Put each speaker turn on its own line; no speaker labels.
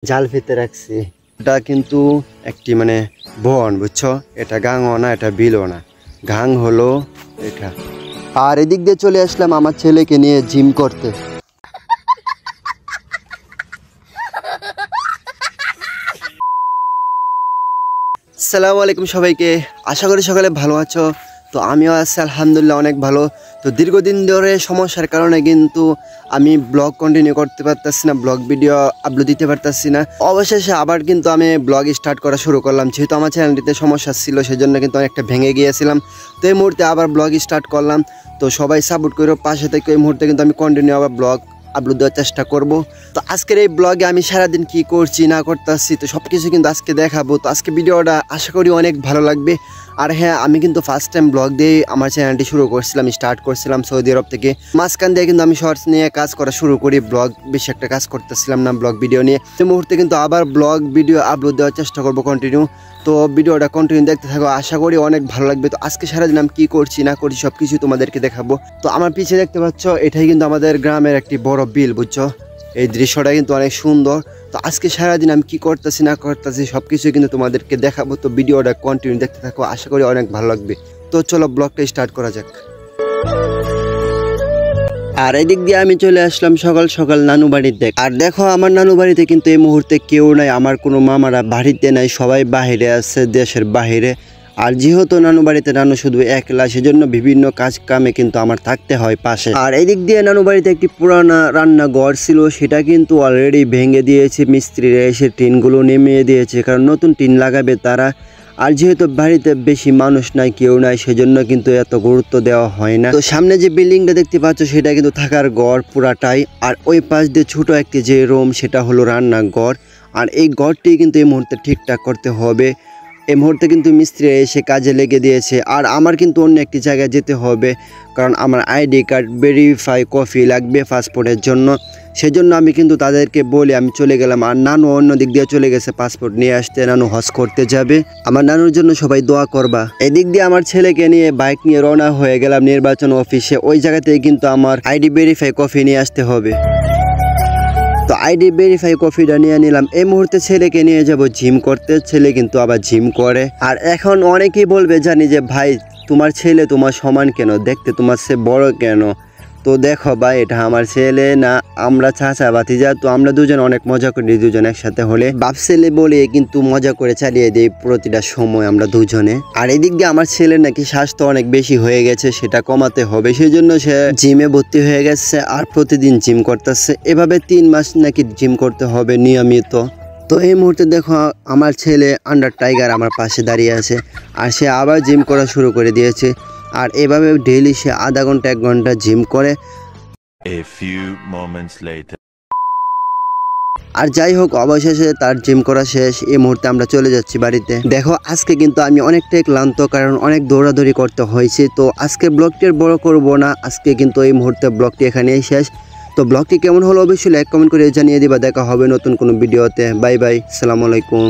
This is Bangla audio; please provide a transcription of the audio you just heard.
জাল ফেতে রাখছি। এটা কিন্তু একটি মানে বন, বুঝছো? এটা গাংও না, এটা বিলও না, গাং হলো এটা। আর এদিক দিয়ে চলে আসলাম আমার ছেলেকে নিয়ে জিম করতে। আসসালামু আলাইকুম সবাইকে, আশা করি সকালে ভালো আছো। তো আমিও আছি আলহামদুলিল্লাহ অনেক ভালো। তো দীর্ঘদিন ধরে সমস্যার কারণে কিন্তু আমি ব্লগ কন্টিনিউ করতে পারতেছি না, ব্লগ ভিডিও আপলোড দিতে পারতেছি না। অবশেষে আবার কিন্তু আমি ব্লগ স্টার্ট করা শুরু করলাম, যেহেতু আমার চ্যানেলটিতে সমস্যা ছিল সেজন্য কিন্তু অনেকটা ভেঙে গিয়েছিলাম। তো এই মুহূর্তে আবার ব্লগ স্টার্ট করলাম। তো সবাই সাপোর্ট করো, পাশে থেকে এই মুহূর্তে কিন্তু আমি কন্টিনিউ আবার ব্লগ আপলোড দেওয়ার চেষ্টা করব। তো আজকের এই ব্লগে আমি সারাদিন কি করছি না করতেছি তো সব কিছু কিন্তু আজকে দেখাবো। তো আজকে ভিডিওটা আশা করি অনেক ভালো লাগবে। আর হ্যাঁ, আমি কিন্তু ফার্স্ট টাইম ব্লগ দিয়ে আমার চ্যানেলটি শুরু করছিলাম, স্টার্ট করছিলাম সৌদি আরব থেকে। মাঝখান দিয়ে কিন্তু আমি শর্টস নিয়ে কাজ করা শুরু করি, ব্লগ বেশি একটা কাজ করতেছিলাম না ব্লগ ভিডিও নিয়ে। এই মুহূর্তে কিন্তু আবার ব্লগ ভিডিও আপলোড দেওয়ার চেষ্টা করবো কন্টিনিউ। তো ভিডিওটা কন্টিনিউ দেখতে থাকো, আশা করি অনেক ভালো লাগবে। তো আজকে সারাদিন আমি কী করছি না করছি সব কিছু তোমাদেরকে দেখাবো। তো আমার পিছিয়ে দেখতে পাচ্ছ, এটাই কিন্তু আমাদের গ্রামের একটি বড় বিল, বুঝছো? এই দৃশ্যটা কিন্তু অনেক সুন্দর। তো আজকে সারাদিন আমি কি করতেছি না করতেছি সব কিছু কিন্তু তোমাদেরকে দেখাবো। তো ভিডিওটা কন্টিনিউ দেখতে থাকো, আশা করি অনেক ভালো লাগবে। তো চলো ব্লগটা স্টার্ট করা যাক। আর এদিক দিয়ে আমি চলে আসলাম সকাল সকাল নানু বাড়িতে। আর দেখো আমার নানু বাড়িতে কিন্তু এই মুহূর্তে কেউ নাই, আমার কোনো মামারা বাড়িতে নাই, সবাই বাহিরে আছে, দেশের বাহিরে। আর যেহেতু নানু বাড়িতে নানু শুধু একলা, সেজন্য বিভিন্ন কাজ কামে কিন্তু আমার থাকতে হয় পাশে। আর এদিক দিয়ে নানু বাড়িতে একটি পুরানা রান্নাঘর ছিল, সেটা কিন্তু অলরেডি ভেঙে দিয়েছে, মিস্ত্রিরা এসে টিনগুলো নেমিয়ে দিয়েছে, কারণ নতুন টিন লাগাবে তারা। আর যেহেতু বাড়িতে বেশি মানুষ নাই, কেউ নাই, সেজন্য কিন্তু এত গুরুত্ব দেওয়া হয় না। তো সামনে যে বিল্ডিংটা দেখতে পাচ্ছ সেটা কিন্তু থাকার ঘর পুরাটাই। আর ওই পাশ দিয়ে ছোট একটি যে রুম, সেটা হলো রান্নাঘর। আর এই ঘরটি কিন্তু এই মুহূর্তে ঠিকঠাক করতে হবে। এই মুহূর্তে কিন্তু মিস্ত্রি এসে কাজে লেগে দিয়েছে। আর আমার কিন্তু অন্য একটি জায়গায় যেতে হবে, কারণ আমার আইডি কার্ড ভেরিফাই কপি লাগবে পাসপোর্টের জন্য। সেজন্য আমি কিন্তু তাদেরকে বলে আমি চলে গেলাম। আর নানু অন্য দিক দিয়ে চলে গেছে পাসপোর্ট নিয়ে আসতে, নানু হজ করতে যাবে। আমার নানুর জন্য সবাই দোয়া করবা। এদিক দিয়ে আমার ছেলেকে নিয়ে বাইক নিয়ে রওনা হয়ে গেলাম নির্বাচন অফিসে। ওই জায়গাতেই কিন্তু আমার আইডি ভেরিফাই কপি নিয়ে আসতে হবে। তো আইডি ভেরিফাই কপিটা নিয়ে নিলাম। এই মুহূর্তে ছেলেকে নিয়ে যাব জিম করতে, ছেলে কিন্তু আবার জিম করে। আর এখন অনেকেই বলবে জানি যে ভাই তোমার ছেলে তোমার সমান কেন, দেখতে তোমার সে বড় কেন? তো দেখো ভাই, এটা আমার ছেলে না, আমরা চাচা ভাতিজা। তো আমরা দুজন অনেক মজা করি, দুজন একসাথে হলে বাপ ছেলে বলে কিন্তু মজা করে চালিয়ে দিই প্রতিটা সময় আমরা দুজনে। আর এদিক দিয়ে আমার ছেলে নাকি স্বাস্থ্য অনেক বেশি হয়ে গেছে, সেটা কমাতে হবে, সেই জন্য সে জিমে ভর্তি হয়ে গেছে আর প্রতিদিন জিম করতেছে। এভাবে 3 মাস নাকি জিম করতে হবে নিয়মিত। তো এই মুহূর্তে দেখো আমার ছেলে আন্ডার টাইগার আমার পাশে দাঁড়িয়ে আছে, আর সে আবার জিম করা শুরু করে দিয়েছে। আর এভাবে ডেইলি সে আধা ঘন্টা 1 ঘন্টা জিম করে। আর যাই হোক, অবশেষে তার জিম করা শেষ। এই মুহূর্তে আমরা চলে যাচ্ছি বাড়িতে। দেখো আজকে কিন্তু আমি অনেকটাই ক্লান্ত, কারণ অনেক দৌড়াদৌড়ি করতে হয়েছে। তো আজকে ব্লগটি বড় করব না, আজকে কিন্তু এই মুহূর্তে ব্লগটি এখানেই শেষ। তো ব্লগটি কেমন হলো অবশ্যই লাইক কমেন্ট করে জানিয়ে দিবা। দেখা হবে নতুন কোনো ভিডিওতে। বাই বাই, আসসালামু আলাইকুম।